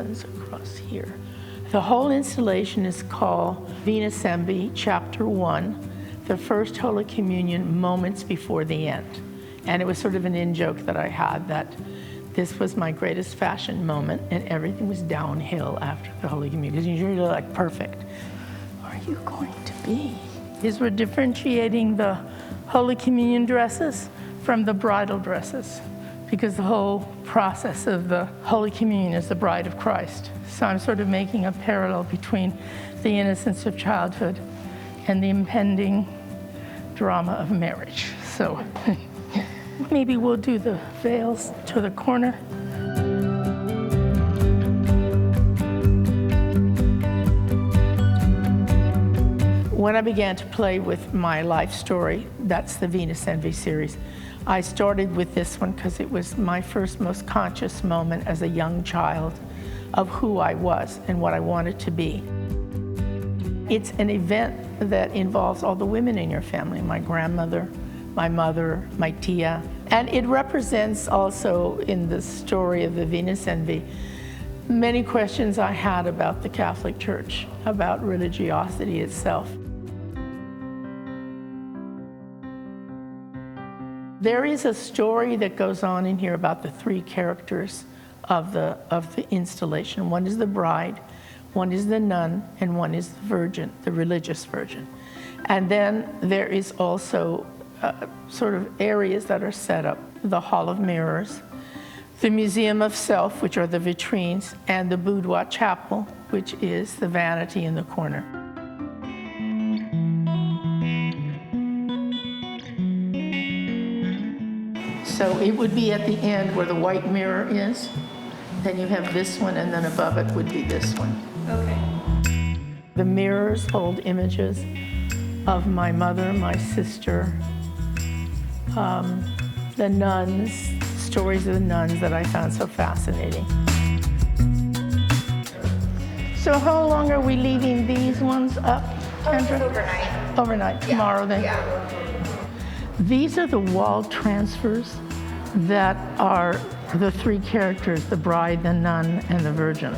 nuns across here. The whole installation is called Vanity, Chapter 1, the first Holy Communion moments before the end. And it was sort of an in-joke that I had that this was my greatest fashion moment and everything was downhill after the Holy Communion, because usually you're like, perfect. Are you going to be? Is we're differentiating the Holy Communion dresses from the bridal dresses, because the whole process of the Holy Communion is the bride of Christ. So I'm sort of making a parallel between the innocence of childhood and the impending drama of marriage. So maybe we'll do the veils to the corner. When I began to play with my life story, that's the Venus Envy series, I started with this one because it was my first most conscious moment as a young child of who I was and what I wanted to be. It's an event that involves all the women in your family, my grandmother, my mother, my tia, and it represents also in the story of the Venus Envy many questions I had about the Catholic Church, about religiosity itself. There is a story that goes on in here about the three characters of the installation. One is the bride, one is the nun, and one is the virgin, the religious virgin. And then there is also sort of areas that are set up, the Hall of Mirrors, the Museum of Self, which are the vitrines, and the Boudoir Chapel, which is the vanity in the corner. So it would be at the end where the white mirror is. Then you have this one, and then above it would be this one. Okay. The mirrors hold images of my mother, my sister, the nuns, stories of the nuns that I found so fascinating. So how long are we leaving these ones up, Kendra? Overnight. Overnight, tomorrow then? Yeah. These are the wall transfers that are the three characters, the bride, the nun, and the virgin.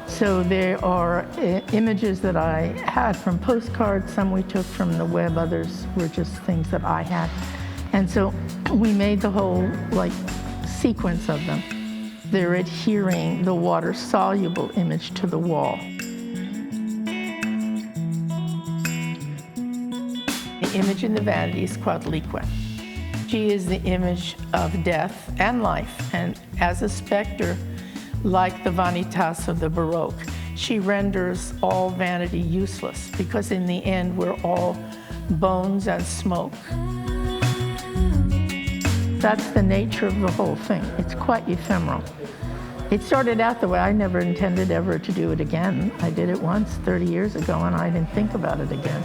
So there are images that I had from postcards, some we took from the web, others were just things that I had. And so we made the whole sequence of them. They're adhering the water-soluble image to the wall. The image in the vanity is called Liquen. She is the image of death and life, and as a specter, like the Vanitas of the Baroque, she renders all vanity useless, because in the end, we're all bones and smoke. That's the nature of the whole thing. It's quite ephemeral. It started out the way I never intended ever to do it again. I did it once 30 years ago, and I didn't think about it again.